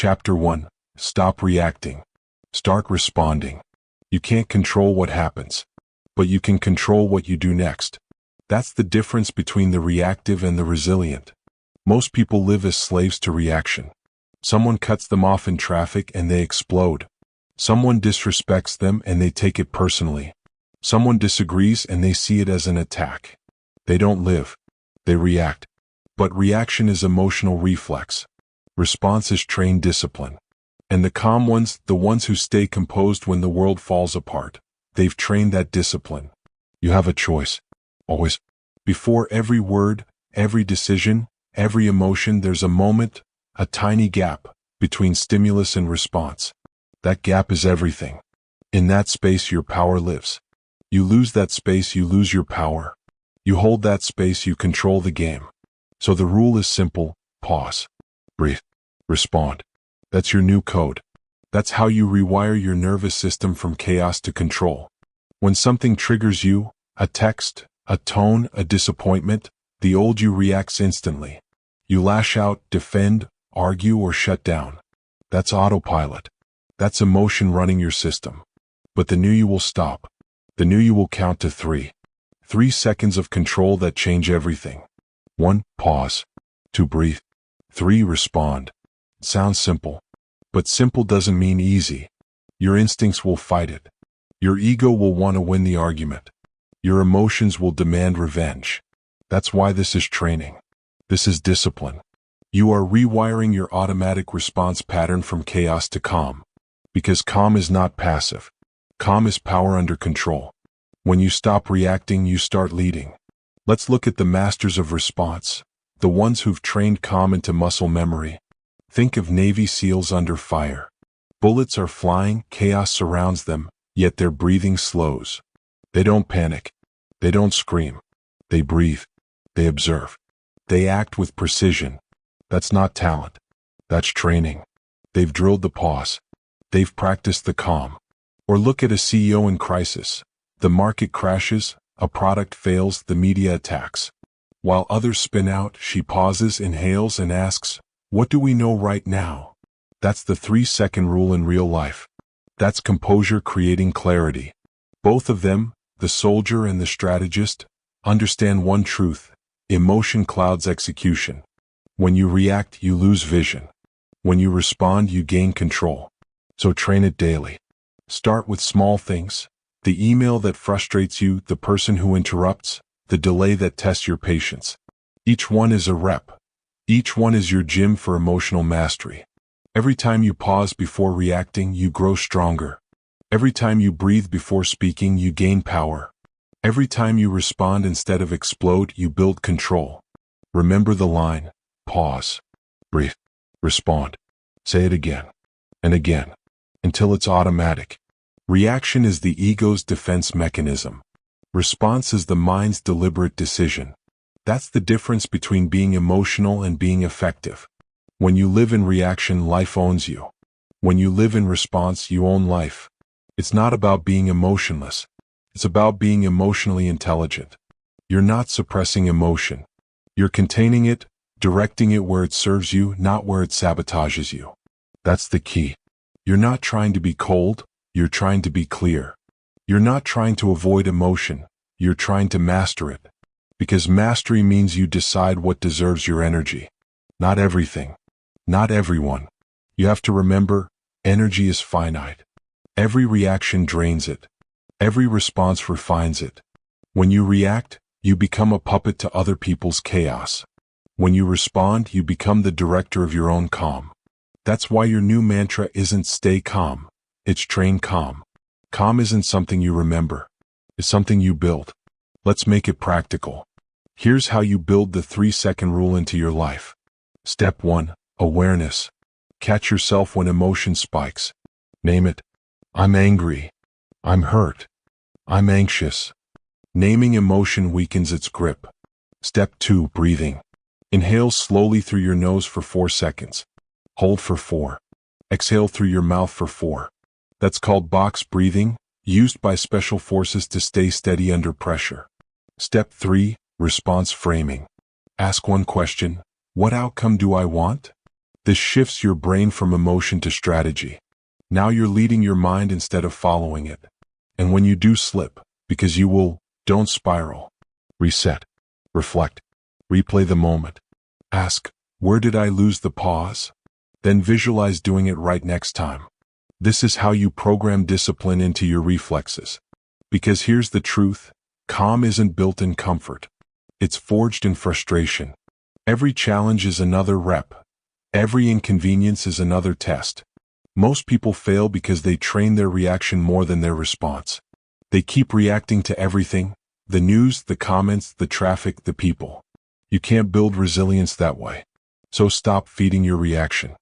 Chapter 1. Stop reacting. Start responding. You can't control what happens, but you can control what you do next. That's the difference between the reactive and the resilient. Most people live as slaves to reaction. Someone cuts them off in traffic and they explode. Someone disrespects them and they take it personally. Someone disagrees and they see it as an attack. They don't live. They react. But reaction is emotional reflex. Response is trained discipline. And the calm ones, the ones who stay composed when the world falls apart, they've trained that discipline. You have a choice. Always. Before every word, every decision, every emotion, there's a moment, a tiny gap, between stimulus and response. That gap is everything. In that space your power lives. You lose that space, you lose your power. You hold that space, you control the game. So the rule is simple: pause, breathe, respond. That's your new code. That's how you rewire your nervous system from chaos to control. When something triggers you, a text, a tone, a disappointment, the old you reacts instantly. You lash out, defend, argue, or shut down. That's autopilot. That's emotion running your system. But the new you will stop. The new you will count to 3. 3 seconds of control that change everything. 1. Pause. 2. Breathe. 3. Respond. It sounds simple. But simple doesn't mean easy. Your instincts will fight it. Your ego will want to win the argument. Your emotions will demand revenge. That's why this is training. This is discipline. You are rewiring your automatic response pattern from chaos to calm. Because calm is not passive. Calm is power under control. When you stop reacting, you start leading. Let's look at the masters of response, the ones who've trained calm into muscle memory. Think of Navy SEALs under fire. Bullets are flying, chaos surrounds them, yet their breathing slows. They don't panic. They don't scream. They breathe. They observe. They act with precision. That's not talent. That's training. They've drilled the pause. They've practiced the calm. Or look at a CEO in crisis. The market crashes, a product fails, the media attacks. While others spin out, she pauses, inhales, and asks, "What do we know right now?" That's the 3-second rule in real life. That's composure creating clarity. Both of them, the soldier and the strategist, understand one truth: emotion clouds execution. When you react, you lose vision. When you respond, you gain control. So train it daily. Start with small things. The email that frustrates you, the person who interrupts, the delay that tests your patience. Each one is a rep. Each one is your gym for emotional mastery. Every time you pause before reacting, you grow stronger. Every time you breathe before speaking, you gain power. Every time you respond instead of explode, you build control. Remember the line: pause, breathe, respond. Say it again and again until it's automatic. Reaction is the ego's defense mechanism. Response is the mind's deliberate decision. That's the difference between being emotional and being effective. When you live in reaction, life owns you. When you live in response, you own life. It's not about being emotionless. It's about being emotionally intelligent. You're not suppressing emotion. You're containing it, directing it where it serves you, not where it sabotages you. That's the key. You're not trying to be cold. You're trying to be clear. You're not trying to avoid emotion. You're trying to master it. Because mastery means you decide what deserves your energy. Not everything. Not everyone. You have to remember, energy is finite. Every reaction drains it. Every response refines it. When you react, you become a puppet to other people's chaos. When you respond, you become the director of your own calm. That's why your new mantra isn't stay calm. It's train calm. Calm isn't something you remember. It's something you build. Let's make it practical. Here's how you build the 3-second rule into your life. Step 1. Awareness. Catch yourself when emotion spikes. Name it. I'm angry. I'm hurt. I'm anxious. Naming emotion weakens its grip. Step 2. Breathing. Inhale slowly through your nose for 4 seconds. Hold for 4. Exhale through your mouth for 4. That's called box breathing, used by special forces to stay steady under pressure. Step 3. Response framing. Ask one question: what outcome do I want? This shifts your brain from emotion to strategy. Now you're leading your mind instead of following it. And when you do slip, because you will, don't spiral. Reset. Reflect. Replay the moment. Ask, where did I lose the pause? Then visualize doing it right next time. This is how you program discipline into your reflexes. Because here's the truth, calm isn't built in comfort. It's forged in frustration. Every challenge is another rep. Every inconvenience is another test. Most people fail because they train their reaction more than their response. They keep reacting to everything, the news, the comments, the traffic, the people. You can't build resilience that way. So stop feeding your reaction.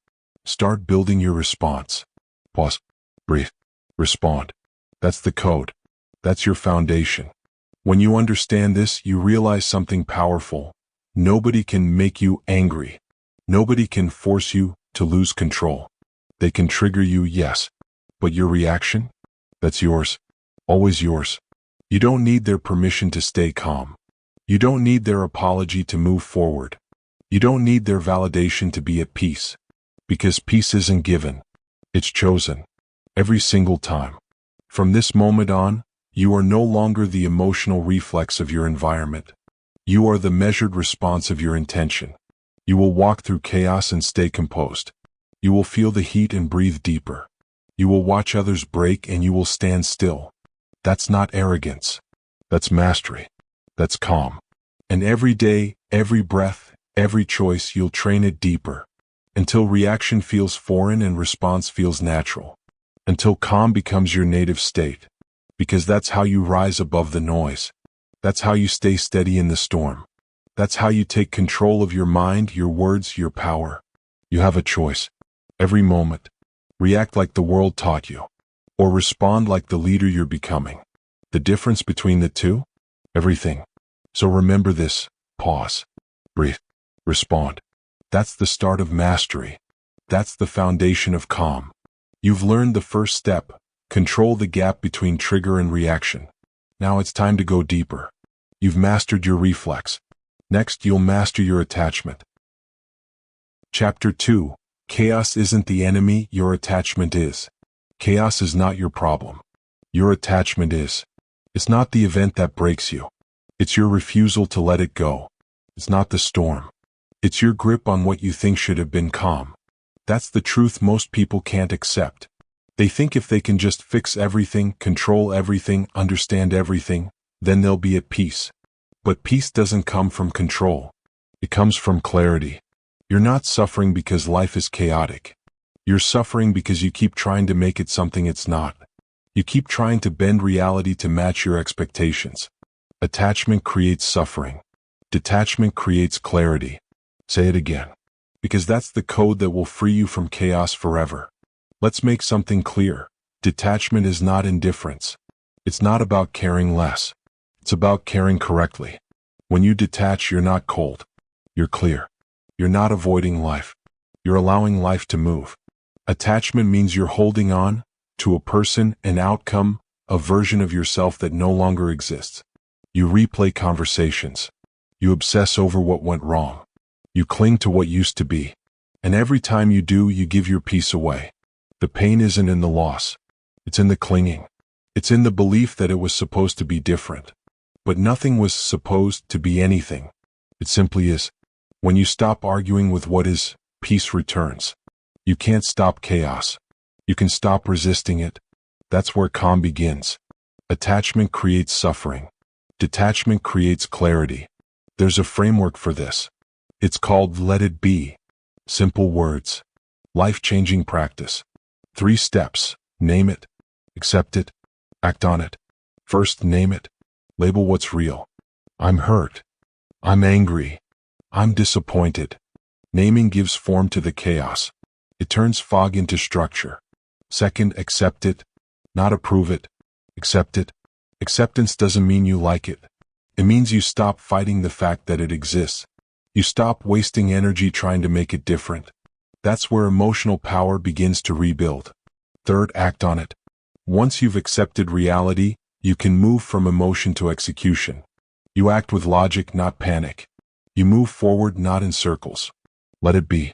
Start building your response. Pause. Breathe. Respond. That's the code. That's your foundation. When you understand this, you realize something powerful. Nobody can make you angry. Nobody can force you to lose control. They can trigger you, yes. But your reaction? That's yours. Always yours. You don't need their permission to stay calm. You don't need their apology to move forward. You don't need their validation to be at peace. Because peace isn't given. It's chosen. Every single time. From this moment on, you are no longer the emotional reflex of your environment. You are the measured response of your intention. You will walk through chaos and stay composed. You will feel the heat and breathe deeper. You will watch others break and you will stand still. That's not arrogance. That's mastery. That's calm. And every day, every breath, every choice, you'll train it deeper. Until reaction feels foreign and response feels natural. Until calm becomes your native state. Because that's how you rise above the noise. That's how you stay steady in the storm. That's how you take control of your mind, your words, your power. You have a choice. Every moment. React like the world taught you. Or respond like the leader you're becoming. The difference between the two? Everything. So remember this. Pause. Breathe. Respond. That's the start of mastery. That's the foundation of calm. You've learned the first step. Control the gap between trigger and reaction. Now it's time to go deeper. You've mastered your reflex. Next, you'll master your attachment. Chapter 2. Chaos isn't the enemy, your attachment is. Chaos is not your problem. Your attachment is. It's not the event that breaks you. It's your refusal to let it go. It's not the storm. It's your grip on what you think should have been calm. That's the truth most people can't accept. They think if they can just fix everything, control everything, understand everything, then they'll be at peace. But peace doesn't come from control. It comes from clarity. You're not suffering because life is chaotic. You're suffering because you keep trying to make it something it's not. You keep trying to bend reality to match your expectations. Attachment creates suffering. Detachment creates clarity. Say it again. Because that's the code that will free you from chaos forever. Let's make something clear. Detachment is not indifference. It's not about caring less. It's about caring correctly. When you detach, you're not cold. You're clear. You're not avoiding life. You're allowing life to move. Attachment means you're holding on to a person, an outcome, a version of yourself that no longer exists. You replay conversations. You obsess over what went wrong. You cling to what used to be. And every time you do, you give your peace away. The pain isn't in the loss. It's in the clinging. It's in the belief that it was supposed to be different. But nothing was supposed to be anything. It simply is. When you stop arguing with what is, peace returns. You can't stop chaos. You can stop resisting it. That's where calm begins. Attachment creates suffering. Detachment creates clarity. There's a framework for this. It's called Let It Be. Simple words. Life-changing practice. 3 steps. Name it. Accept it. Act on it. First, name it. Label what's real. I'm hurt. I'm angry. I'm disappointed. Naming gives form to the chaos. It turns fog into structure. Second, accept it. Not approve it. Accept it. Acceptance doesn't mean you like it. It means you stop fighting the fact that it exists. You stop wasting energy trying to make it different. That's where emotional power begins to rebuild. Third, act on it. Once you've accepted reality, you can move from emotion to execution. You act with logic, not panic. You move forward, not in circles. Let it be.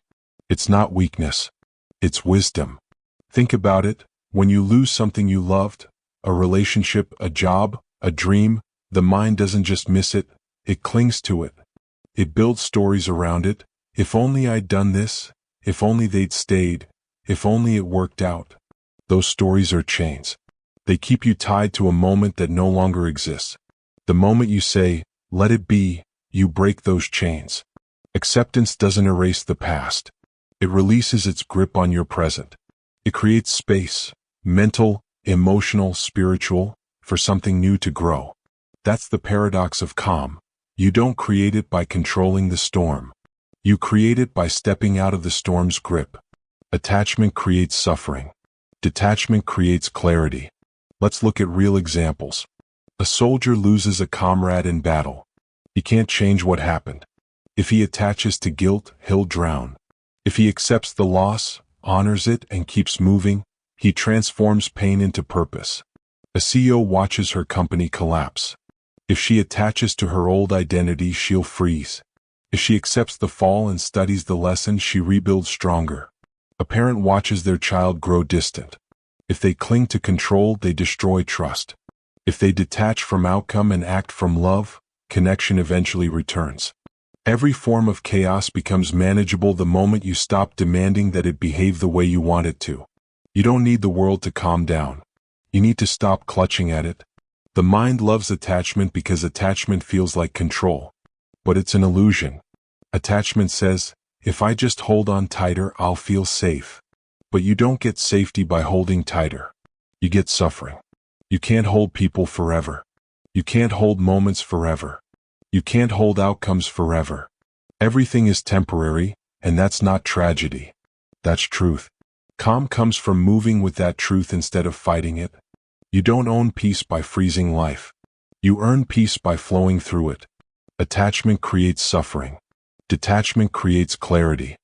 It's not weakness. It's wisdom. Think about it. When you lose something you loved, a relationship, a job, a dream, the mind doesn't just miss it, it clings to it. It builds stories around it. If only I'd done this, if only they'd stayed, if only it worked out. Those stories are chains. They keep you tied to a moment that no longer exists. The moment you say, let it be, you break those chains. Acceptance doesn't erase the past. It releases its grip on your present. It creates space, mental, emotional, spiritual, for something new to grow. That's the paradox of calm. You don't create it by controlling the storm. You create it by stepping out of the storm's grip. Attachment creates suffering. Detachment creates clarity. Let's look at real examples. A soldier loses a comrade in battle. He can't change what happened. If he attaches to guilt, he'll drown. If he accepts the loss, honors it, and keeps moving, he transforms pain into purpose. A CEO watches her company collapse. If she attaches to her old identity, she'll freeze. If she accepts the fall and studies the lesson, she rebuilds stronger. A parent watches their child grow distant. If they cling to control, they destroy trust. If they detach from outcome and act from love, connection eventually returns. Every form of chaos becomes manageable the moment you stop demanding that it behave the way you want it to. You don't need the world to calm down. You need to stop clutching at it. The mind loves attachment because attachment feels like control. But it's an illusion. Attachment says, if I just hold on tighter, I'll feel safe. But you don't get safety by holding tighter. You get suffering. You can't hold people forever. You can't hold moments forever. You can't hold outcomes forever. Everything is temporary, and that's not tragedy. That's truth. Calm comes from moving with that truth instead of fighting it. You don't own peace by freezing life. You earn peace by flowing through it. Attachment creates suffering. Detachment creates clarity.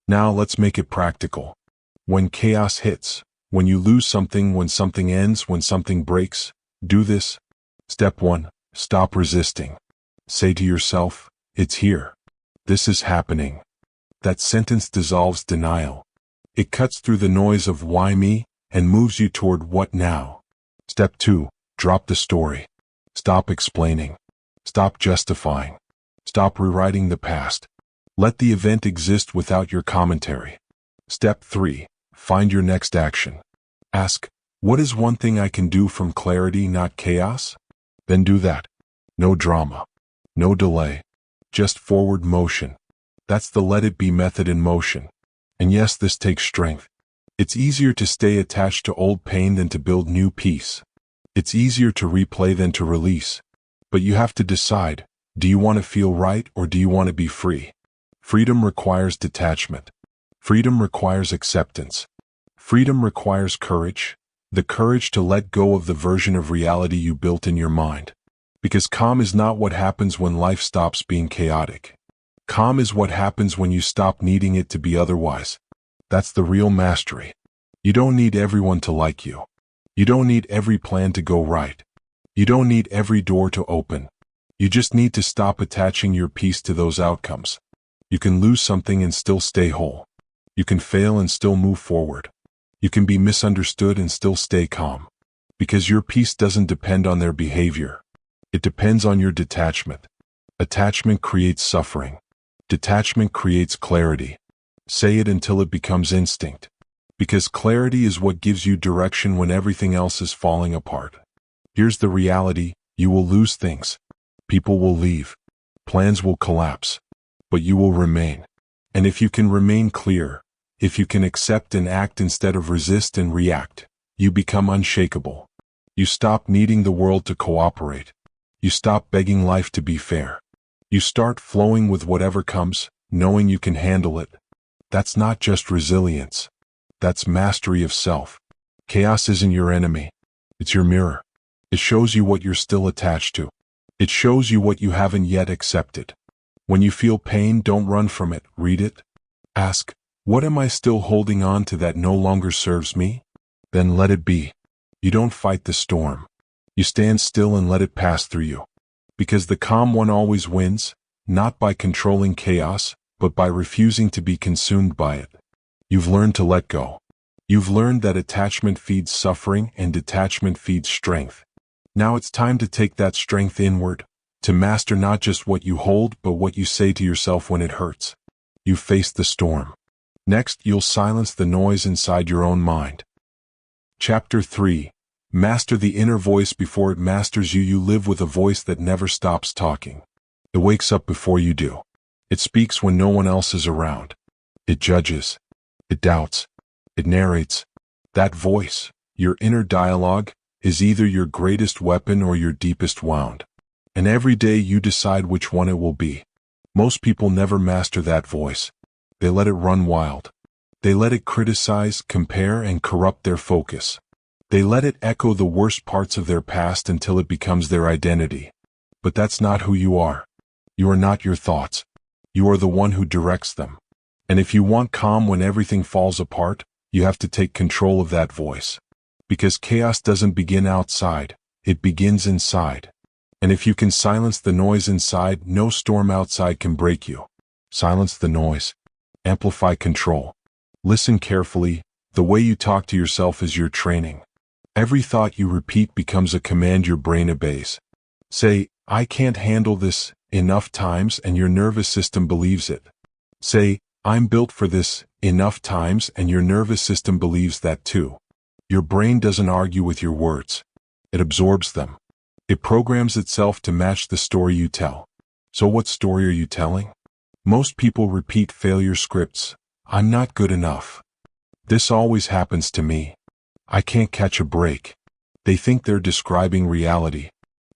Now let's make it practical. When chaos hits, when you lose something, when something ends, when something breaks, do this. Step 1. Stop resisting. Say to yourself, it's here. This is happening. That sentence dissolves denial. It cuts through the noise of why me and moves you toward what now. Step 2. Drop the story. Stop explaining. Stop justifying. Stop rewriting the past. Let the event exist without your commentary. Step 3. Find your next action. Ask, what is one thing I can do from clarity, not chaos? Then do that. No drama. No delay. Just forward motion. That's the let it be method in motion. And yes, this takes strength. It's easier to stay attached to old pain than to build new peace. It's easier to replay than to release. But you have to decide, do you want to feel right or do you want to be free? Freedom requires detachment. Freedom requires acceptance. Freedom requires courage, the courage to let go of the version of reality you built in your mind. Because calm is not what happens when life stops being chaotic. Calm is what happens when you stop needing it to be otherwise. That's the real mastery. You don't need everyone to like you. You don't need every plan to go right. You don't need every door to open. You just need to stop attaching your peace to those outcomes. You can lose something and still stay whole. You can fail and still move forward. You can be misunderstood and still stay calm. Because your peace doesn't depend on their behavior. It depends on your detachment. Attachment creates suffering. Detachment creates clarity. Say it until it becomes instinct. Because clarity is what gives you direction when everything else is falling apart. Here's the reality, you will lose things. People will leave. Plans will collapse. But you will remain. And if you can remain clear, if you can accept and act instead of resist and react, you become unshakable. You stop needing the world to cooperate. You stop begging life to be fair. You start flowing with whatever comes, knowing you can handle it. That's not just resilience. That's mastery of self. Chaos isn't your enemy. It's your mirror. It shows you what you're still attached to. It shows you what you haven't yet accepted. When you feel pain, don't run from it. Read it. Ask, what am I still holding on to that no longer serves me? Then let it be. You don't fight the storm. You stand still and let it pass through you. Because the calm one always wins, not by controlling chaos, but by refusing to be consumed by it. You've learned to let go. You've learned that attachment feeds suffering and detachment feeds strength. Now it's time to take that strength inward, to master not just what you hold but what you say to yourself when it hurts. You've faced the storm. Next, you'll silence the noise inside your own mind. Chapter 3. Master the inner voice before it masters you. You live with a voice that never stops talking. It wakes up before you do. It speaks when no one else is around. It judges. It doubts. It narrates. That voice, your inner dialogue, is either your greatest weapon or your deepest wound. And every day you decide which one it will be. Most people never master that voice. They let it run wild. They let it criticize, compare, and corrupt their focus. They let it echo the worst parts of their past until it becomes their identity. But that's not who you are. You are not your thoughts. You are the one who directs them. And if you want calm when everything falls apart, you have to take control of that voice. Because chaos doesn't begin outside, it begins inside. And if you can silence the noise inside, no storm outside can break you. Silence the noise. Amplify control. Listen carefully. The way you talk to yourself is your training. Every thought you repeat becomes a command your brain obeys. Say, "I can't handle this," enough times and your nervous system believes it. Say, "I'm built for this," enough times and your nervous system believes that too. Your brain doesn't argue with your words. It absorbs them. It programs itself to match the story you tell. So what story are you telling? Most people repeat failure scripts. I'm not good enough. This always happens to me. I can't catch a break. They think they're describing reality,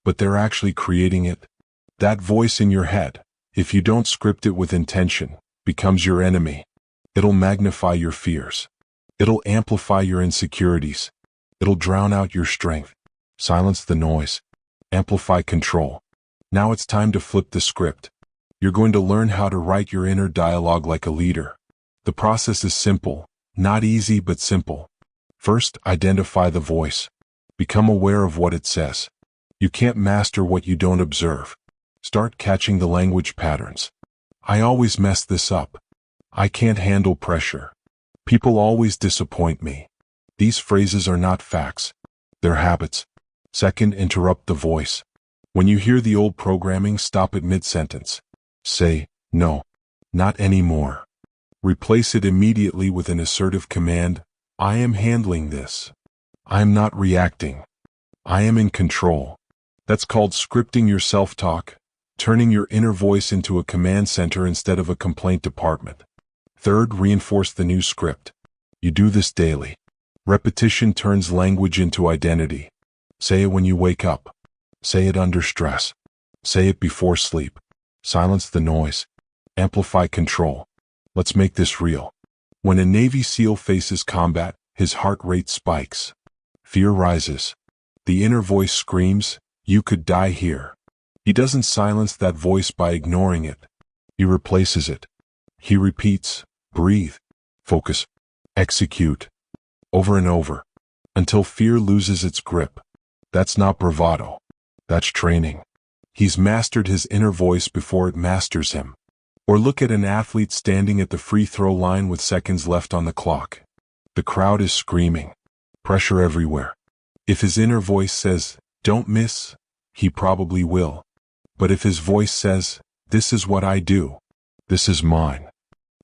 but they're actually creating it. That voice in your head, if you don't script it with intention, becomes your enemy. It'll magnify your fears. It'll amplify your insecurities. It'll drown out your strength. Silence the noise. Amplify control. Now it's time to flip the script. You're going to learn how to write your inner dialogue like a leader. The process is simple, not easy but simple. First, identify the voice. Become aware of what it says. You can't master what you don't observe. Start catching the language patterns. I always mess this up. I can't handle pressure. People always disappoint me. These phrases are not facts. They're habits. Second, interrupt the voice. When you hear the old programming, stop at mid-sentence. Say, "No, not anymore." Replace it immediately with an assertive command. I am handling this. I am not reacting. I am in control. That's called scripting your self-talk, turning your inner voice into a command center instead of a complaint department. Third, reinforce the new script. You do this daily. Repetition turns language into identity. Say it when you wake up. Say it under stress. Say it before sleep. Silence the noise. Amplify control. Let's make this real. When a Navy SEAL faces combat, his heart rate spikes. Fear rises. The inner voice screams, "You could die here." He doesn't silence that voice by ignoring it. He replaces it. He repeats, "Breathe, focus, execute," over and over, until fear loses its grip. That's not bravado. That's training. He's mastered his inner voice before it masters him. Or look at an athlete standing at the free throw line with seconds left on the clock. The crowd is screaming. Pressure everywhere. If his inner voice says, "Don't miss," he probably will. But if his voice says, "This is what I do. This is mine,"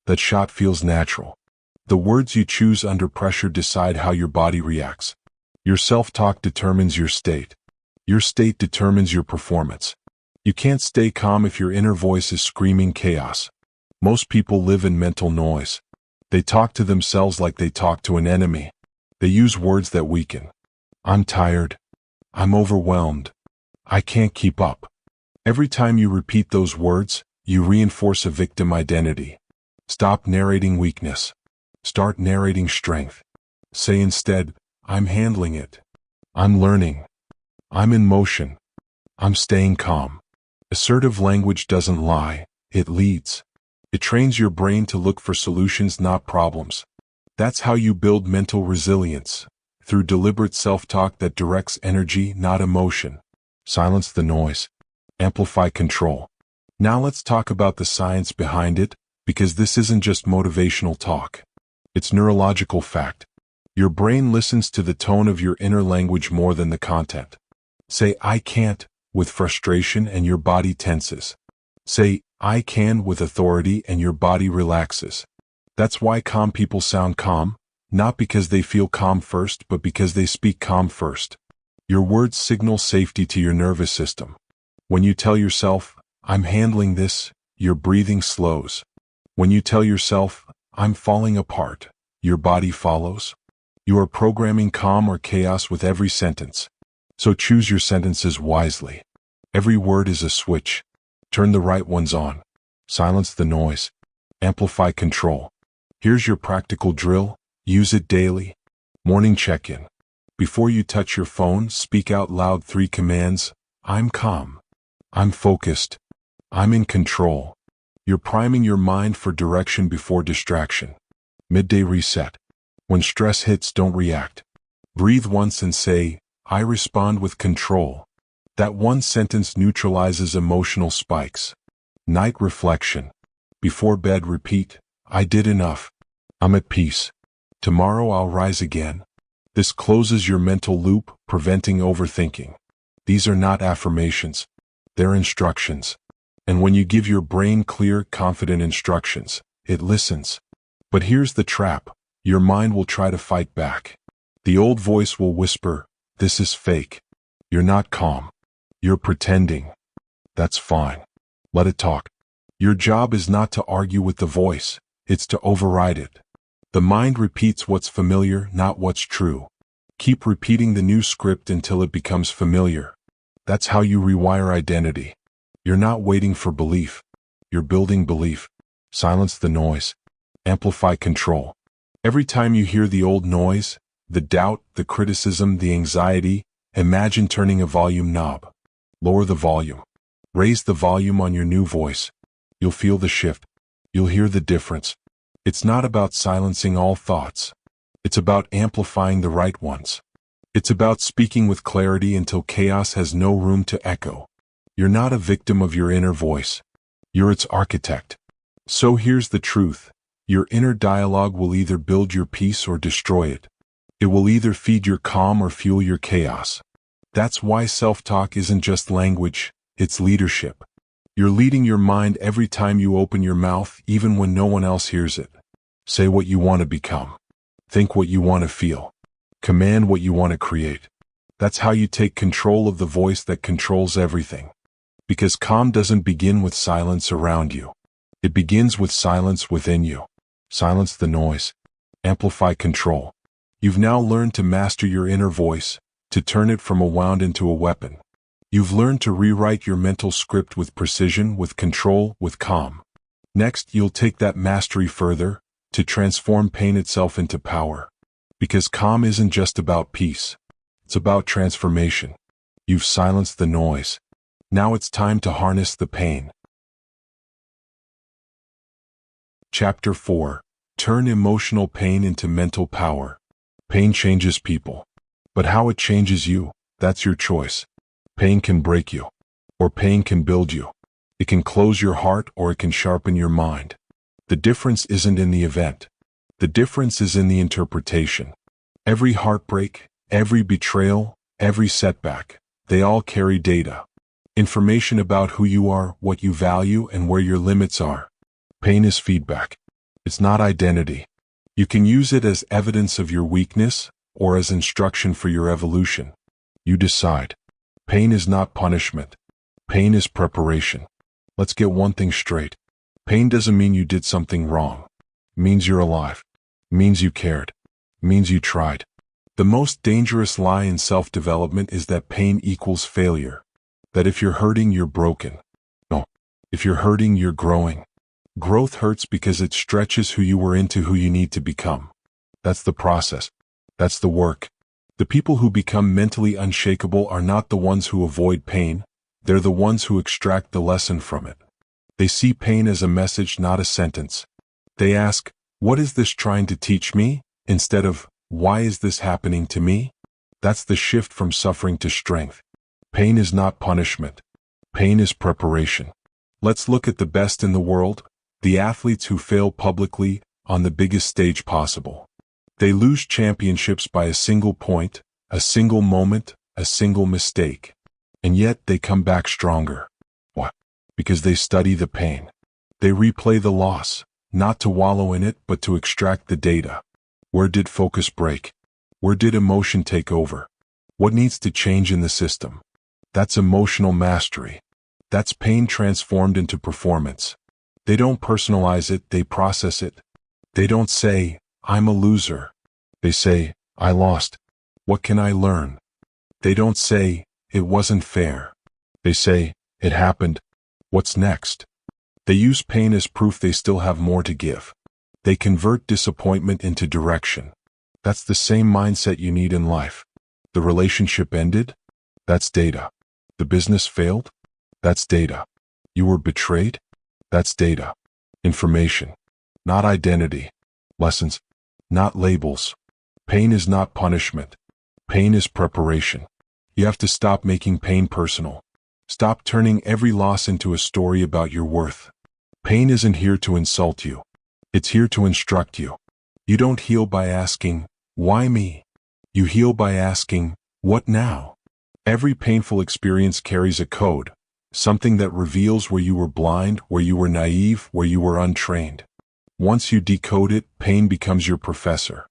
that shot feels natural. The words you choose under pressure decide how your body reacts. Your self-talk determines your state. Your state determines your performance. You can't stay calm if your inner voice is screaming chaos. Most people live in mental noise. They talk to themselves like they talk to an enemy. They use words that weaken. I'm tired. I'm overwhelmed. I can't keep up. Every time you repeat those words, you reinforce a victim identity. Stop narrating weakness. Start narrating strength. Say instead, "I'm handling it. I'm learning. I'm in motion. I'm staying calm." Assertive language doesn't lie, it leads. It trains your brain to look for solutions, not problems. That's how you build mental resilience, through deliberate self-talk that directs energy, not emotion. Silence the noise. Amplify control. Now let's talk about the science behind it, because this isn't just motivational talk. It's neurological fact. Your brain listens to the tone of your inner language more than the content. Say, "I can't," with frustration and your body tenses. Say, "I can," with authority and your body relaxes. That's why calm people sound calm, not because they feel calm first, but because they speak calm first. Your words signal safety to your nervous system. When you tell yourself, "I'm handling this," your breathing slows. When you tell yourself, "I'm falling apart," your body follows. You are programming calm or chaos with every sentence. So choose your sentences wisely. Every word is a switch. Turn the right ones on. Silence the noise. Amplify control. Here's your practical drill. Use it daily. Morning check-in. Before you touch your phone, speak out loud 3 commands. I'm calm. I'm focused. I'm in control. You're priming your mind for direction before distraction. Midday reset. When stress hits, don't react. Breathe once and say, "I respond with control." That one sentence neutralizes emotional spikes. Night reflection. Before bed, repeat, "I did enough. I'm at peace. Tomorrow I'll rise again." This closes your mental loop, preventing overthinking. These are not affirmations. They're instructions. And when you give your brain clear, confident instructions, it listens. But here's the trap. Your mind will try to fight back. The old voice will whisper, "This is fake. You're not calm. You're pretending." That's fine. Let it talk. Your job is not to argue with the voice, it's to override it. The mind repeats what's familiar, not what's true. Keep repeating the new script until it becomes familiar. That's how you rewire identity. You're not waiting for belief. You're building belief. Silence the noise. Amplify control. Every time you hear the old noise, the doubt, the criticism, the anxiety, imagine turning a volume knob. Lower the volume. Raise the volume on your new voice. You'll feel the shift. You'll hear the difference. It's not about silencing all thoughts. It's about amplifying the right ones. It's about speaking with clarity until chaos has no room to echo. You're not a victim of your inner voice. You're its architect. So here's the truth. Your inner dialogue will either build your peace or destroy it. It will either feed your calm or fuel your chaos. That's why self-talk isn't just language, it's leadership. You're leading your mind every time you open your mouth, even when no one else hears it. Say what you want to become. Think what you want to feel. Command what you want to create. That's how you take control of the voice that controls everything. Because calm doesn't begin with silence around you. It begins with silence within you. Silence the noise. Amplify control. You've now learned to master your inner voice, to turn it from a wound into a weapon. You've learned to rewrite your mental script with precision, with control, with calm. Next, you'll take that mastery further, to transform pain itself into power. Because calm isn't just about peace. It's about transformation. You've silenced the noise. Now it's time to harness the pain. Chapter 4. Turn emotional pain into mental power. Pain changes people. But how it changes you, that's your choice. Pain can break you. Or pain can build you. It can close your heart or it can sharpen your mind. The difference isn't in the event. The difference is in the interpretation. Every heartbreak, every betrayal, every setback, they all carry data. Information about who you are, what you value, and where your limits are. Pain is feedback. It's not identity. You can use it as evidence of your weakness or as instruction for your evolution. You decide. Pain is not punishment. Pain is preparation. Let's get one thing straight. Pain doesn't mean you did something wrong. It means you're alive. It means you cared. It means you tried. The most dangerous lie in self-development is that pain equals failure. That if you're hurting, you're broken. No. If you're hurting, you're growing. Growth hurts because it stretches who you were into who you need to become. That's the process. That's the work. The people who become mentally unshakable are not the ones who avoid pain. They're the ones who extract the lesson from it. They see pain as a message, not a sentence. They ask, "What is this trying to teach me?" instead of, "Why is this happening to me?" That's the shift from suffering to strength. Pain is not punishment. Pain is preparation. Let's look at the best in the world. The athletes who fail publicly, on the biggest stage possible. They lose championships by a single point, a single moment, a single mistake. And yet they come back stronger. Why? Because they study the pain. They replay the loss, not to wallow in it, but to extract the data. Where did focus break? Where did emotion take over? What needs to change in the system? That's emotional mastery. That's pain transformed into performance. They don't personalize it, they process it. They don't say, I'm a loser. They say, I lost. What can I learn? They don't say, it wasn't fair. They say, it happened. What's next? They use pain as proof they still have more to give. They convert disappointment into direction. That's the same mindset you need in life. The relationship ended? That's data. The business failed? That's data. You were betrayed? That's data. Information, not identity. Lessons, not labels. Pain is not punishment. Pain is preparation. You have to stop making pain personal. Stop turning every loss into a story about your worth. Pain isn't here to insult you. It's here to instruct you. You don't heal by asking, why me? You heal by asking, what now? Every painful experience carries a code, something that reveals where you were blind, where you were naive, where you were untrained. Once you decode it, pain becomes your professor.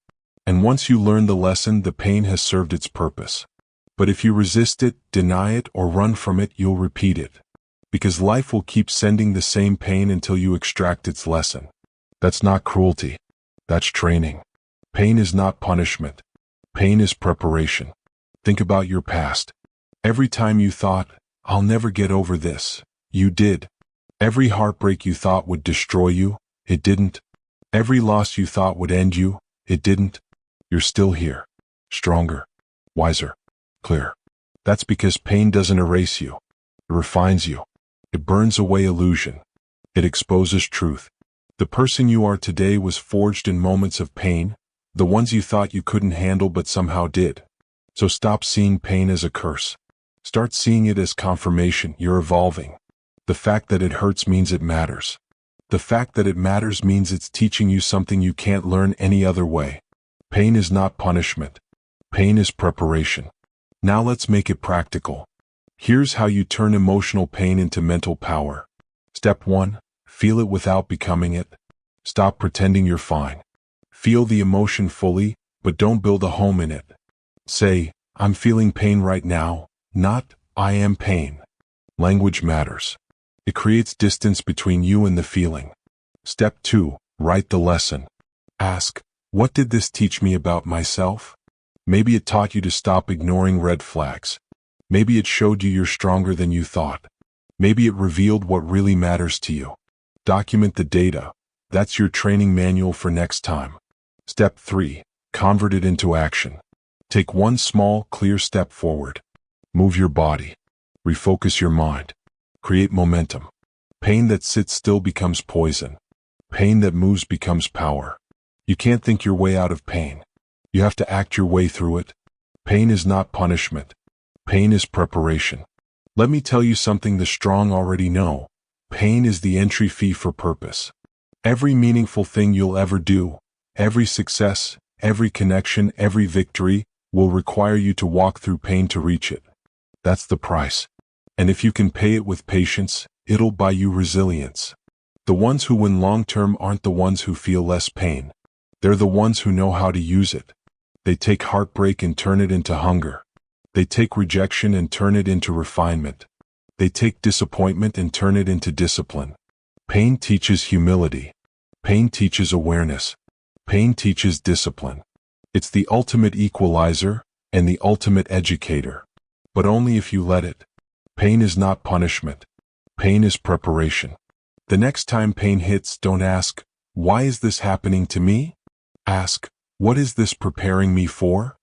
And once you learn the lesson, the pain has served its purpose. But if you resist it, deny it, or run from it, you'll repeat it. Because life will keep sending the same pain until you extract its lesson. That's not cruelty. That's training. Pain is not punishment. Pain is preparation. Think about your past. Every time you thought, I'll never get over this, you did. Every heartbreak you thought would destroy you, it didn't. Every loss you thought would end you, it didn't. You're still here. Stronger. Wiser. Clear. That's because pain doesn't erase you. It refines you. It burns away illusion. It exposes truth. The person you are today was forged in moments of pain, the ones you thought you couldn't handle but somehow did. So stop seeing pain as a curse. Start seeing it as confirmation you're evolving. The fact that it hurts means it matters. The fact that it matters means it's teaching you something you can't learn any other way. Pain is not punishment. Pain is preparation. Now let's make it practical. Here's how you turn emotional pain into mental power. Step 1. Feel it without becoming it. Stop pretending you're fine. Feel the emotion fully, but don't build a home in it. Say, I'm feeling pain right now, not, I am pain. Language matters. It creates distance between you and the feeling. Step 2. Write the lesson. Ask, what did this teach me about myself? Maybe it taught you to stop ignoring red flags. Maybe it showed you you're stronger than you thought. Maybe it revealed what really matters to you. Document the data. That's your training manual for next time. Step 3. Convert it into action. Take one small, clear step forward. Move your body. Refocus your mind. Create momentum. Pain that sits still becomes poison. Pain that moves becomes power. You can't think your way out of pain. You have to act your way through it. Pain is not punishment. Pain is preparation. Let me tell you something the strong already know. Pain is the entry fee for purpose. Every meaningful thing you'll ever do, every success, every connection, every victory, will require you to walk through pain to reach it. That's the price. And if you can pay it with patience, it'll buy you resilience. The ones who win long-term aren't the ones who feel less pain. They're the ones who know how to use it. They take heartbreak and turn it into hunger. They take rejection and turn it into refinement. They take disappointment and turn it into discipline. Pain teaches humility. Pain teaches awareness. Pain teaches discipline. It's the ultimate equalizer and the ultimate educator. But only if you let it. Pain is not punishment. Pain is preparation. The next time pain hits, don't ask, why is this happening to me? Ask, what is this preparing me for?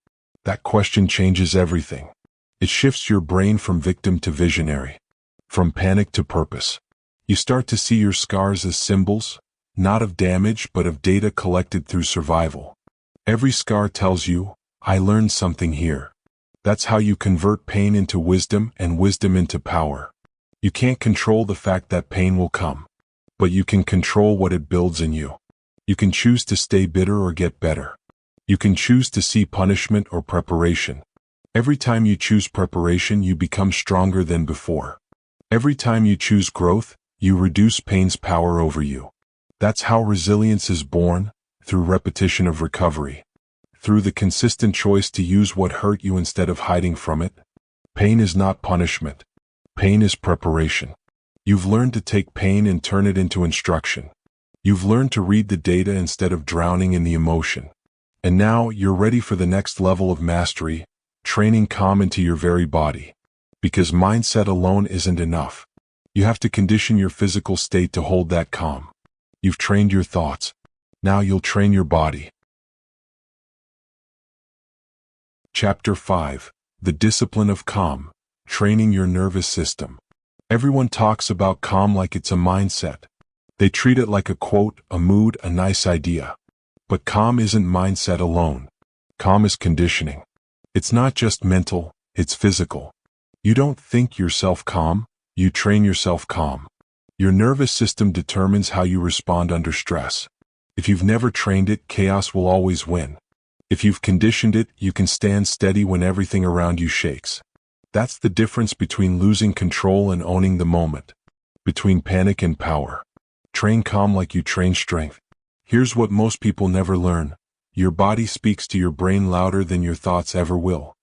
That question changes everything. It shifts your brain from victim to visionary, from panic to purpose. You start to see your scars as symbols, not of damage but of data collected through survival. Every scar tells you, I learned something here. That's how you convert pain into wisdom and wisdom into power. You can't control the fact that pain will come, but you can control what it builds in you. You can choose to stay bitter or get better. You can choose to see punishment or preparation. Every time you choose preparation, you become stronger than before. Every time you choose growth, you reduce pain's power over you. That's how resilience is born, through repetition of recovery. Through the consistent choice to use what hurt you instead of hiding from it. Pain is not punishment. Pain is preparation. You've learned to take pain and turn it into instruction. You've learned to read the data instead of drowning in the emotion. And now you're ready for the next level of mastery, training calm into your very body. Because mindset alone isn't enough. You have to condition your physical state to hold that calm. You've trained your thoughts. Now you'll train your body. Chapter 5. The Discipline of Calm. Training your nervous system. Everyone talks about calm like it's a mindset. They treat it like a quote, a mood, a nice idea. But calm isn't mindset alone. Calm is conditioning. It's not just mental, it's physical. You don't think yourself calm, you train yourself calm. Your nervous system determines how you respond under stress. If you've never trained it, chaos will always win. If you've conditioned it, you can stand steady when everything around you shakes. That's the difference between losing control and owning the moment. Between panic and power. Train calm like you train strength. Here's what most people never learn. Your body speaks to your brain louder than your thoughts ever will.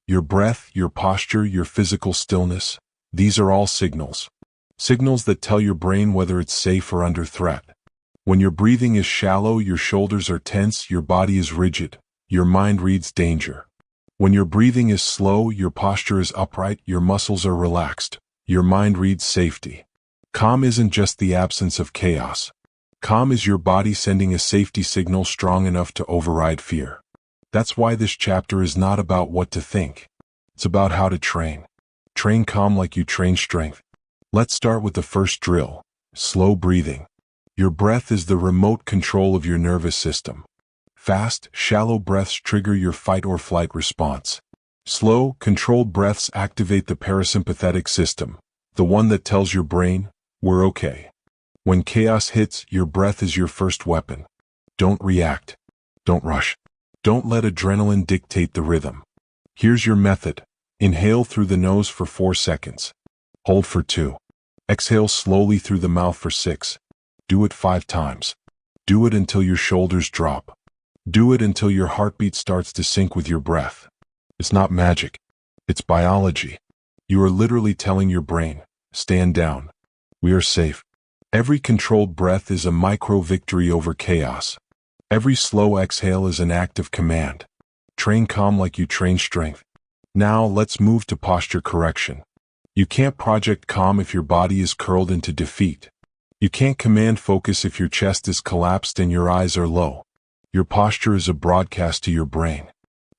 Your breath, your posture, your physical stillness, these are all signals. Signals that tell your brain whether it's safe or under threat. When your breathing is shallow, your shoulders are tense, your body is rigid, your mind reads danger. When your breathing is slow, your posture is upright, your muscles are relaxed, your mind reads safety. Calm isn't just the absence of chaos. Calm is your body sending a safety signal strong enough to override fear. That's why this chapter is not about what to think. It's about how to train. Train calm like you train strength. Let's start with the first drill. Slow breathing. Your breath is the remote control of your nervous system. Fast, shallow breaths trigger your fight or flight response. Slow, controlled breaths activate the parasympathetic system, the one that tells your brain, we're okay. When chaos hits, your breath is your first weapon. Don't react. Don't rush. Don't let adrenaline dictate the rhythm. Here's your method. Inhale through the nose for 4 seconds. Hold for 2. Exhale slowly through the mouth for 6. Do it 5 times. Do it until your shoulders drop. Do it until your heartbeat starts to sync with your breath. It's not magic. It's biology. You are literally telling your brain, stand down. We are safe. Every controlled breath is a micro-victory over chaos. Every slow exhale is an act of command. Train calm like you train strength. Now let's move to posture correction. You can't project calm if your body is curled into defeat. You can't command focus if your chest is collapsed and your eyes are low. Your posture is a broadcast to your brain.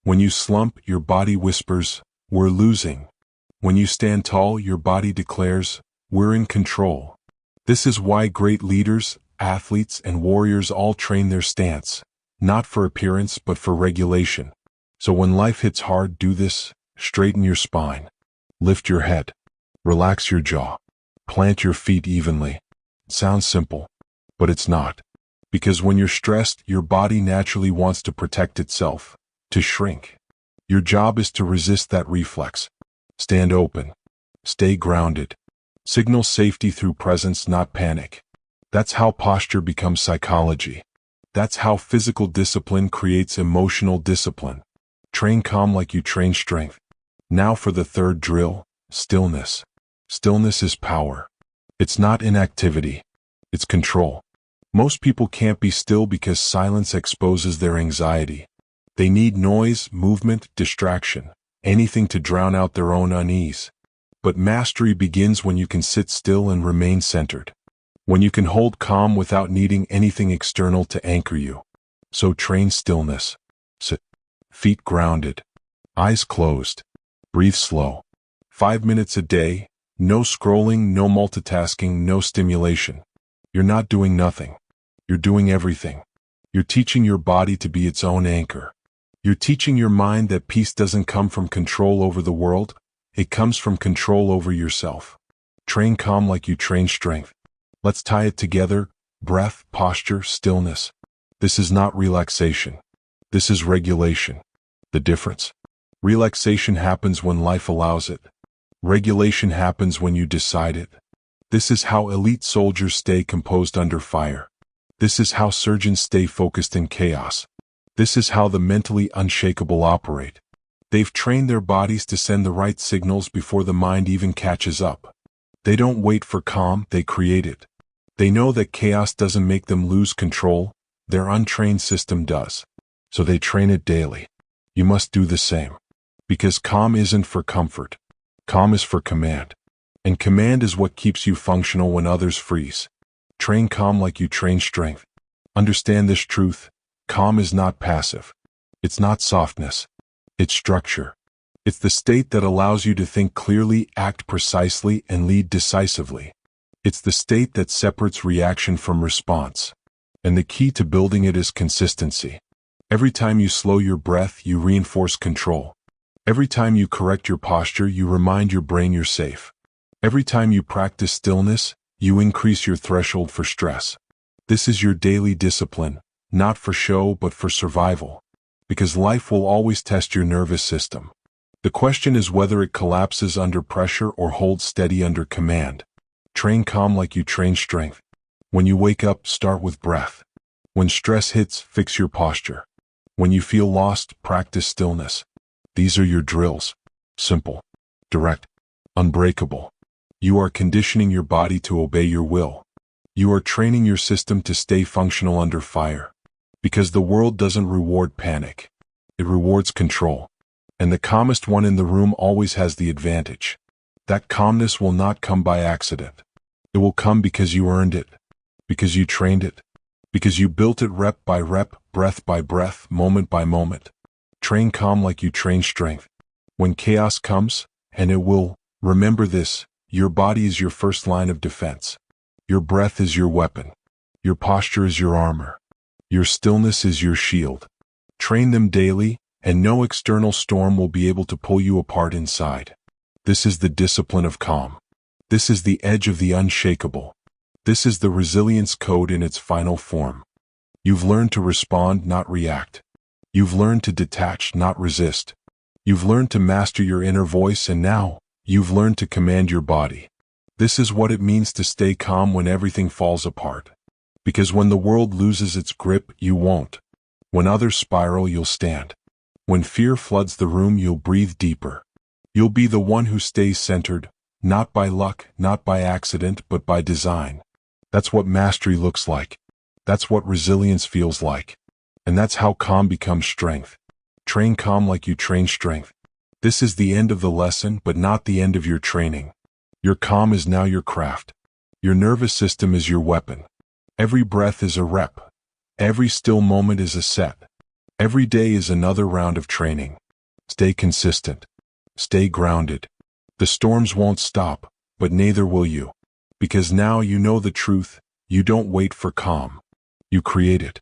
When you slump, your body whispers, we're losing. When you stand tall, your body declares, we're in control. This is why great leaders, athletes, and warriors all train their stance, not for appearance but for regulation. So when life hits hard, do this. Straighten your spine. Lift your head. Relax your jaw. Plant your feet evenly. It sounds simple, but it's not. Because when you're stressed, your body naturally wants to protect itself, to shrink. Your job is to resist that reflex. Stand open. Stay grounded. Signal safety through presence, not panic. That's how posture becomes psychology. That's how physical discipline creates emotional discipline. Train calm like you train strength. Now for the third drill, stillness. Stillness is power. It's not inactivity. It's control. Most people can't be still because silence exposes their anxiety. They need noise, movement, distraction, anything to drown out their own unease. But mastery begins when you can sit still and remain centered. When you can hold calm without needing anything external to anchor you. So train stillness. Sit. Feet grounded. Eyes closed. Breathe slow. 5 minutes a day. No scrolling, no multitasking, no stimulation. You're not doing nothing. You're doing everything. You're teaching your body to be its own anchor. You're teaching your mind that peace doesn't come from control over the world. It comes from control over yourself. Train calm like you train strength. Let's tie it together. Breath, posture, stillness. This is not relaxation. This is regulation. The difference? Relaxation happens when life allows it. Regulation happens when you decide it. This is how elite soldiers stay composed under fire. This is how surgeons stay focused in chaos. This is how the mentally unshakable operate. They've trained their bodies to send the right signals before the mind even catches up. They don't wait for calm, they create it. They know that chaos doesn't make them lose control, their untrained system does. So they train it daily. You must do the same. Because calm isn't for comfort. Calm is for command. And command is what keeps you functional when others freeze. Train calm like you train strength. Understand this truth. Calm is not passive. It's not softness. It's structure. It's the state that allows you to think clearly, act precisely, and lead decisively. It's the state that separates reaction from response. And the key to building it is consistency. Every time you slow your breath, you reinforce control. Every time you correct your posture, you remind your brain you're safe. Every time you practice stillness, you increase your threshold for stress. This is your daily discipline, not for show but for survival. Because life will always test your nervous system. The question is whether it collapses under pressure or holds steady under command. Train calm like you train strength. When you wake up, start with breath. When stress hits, fix your posture. When you feel lost, practice stillness. These are your drills. Simple, direct, unbreakable. You are conditioning your body to obey your will. You are training your system to stay functional under fire. Because the world doesn't reward panic. It rewards control. And the calmest one in the room always has the advantage. That calmness will not come by accident. It will come because you earned it. Because you trained it. Because you built it rep by rep, breath by breath, moment by moment. Train calm like you train strength. When chaos comes, and it will, remember this, your body is your first line of defense. Your breath is your weapon. Your posture is your armor. Your stillness is your shield. Train them daily, and no external storm will be able to pull you apart inside. This is the discipline of calm. This is the edge of the unshakable. This is the resilience code in its final form. You've learned to respond, not react. You've learned to detach, not resist. You've learned to master your inner voice, and now, you've learned to command your body. This is what it means to stay calm when everything falls apart. Because when the world loses its grip, you won't. When others spiral, you'll stand. When fear floods the room, you'll breathe deeper. You'll be the one who stays centered, not by luck, not by accident, but by design. That's what mastery looks like. That's what resilience feels like. And that's how calm becomes strength. Train calm like you train strength. This is the end of the lesson, but not the end of your training. Your calm is now your craft. Your nervous system is your weapon. Every breath is a rep. Every still moment is a set. Every day is another round of training. Stay consistent. Stay grounded. The storms won't stop, but neither will you. Because now you know the truth, you don't wait for calm. You create it.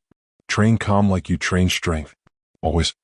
Train calm like you train strength. Always.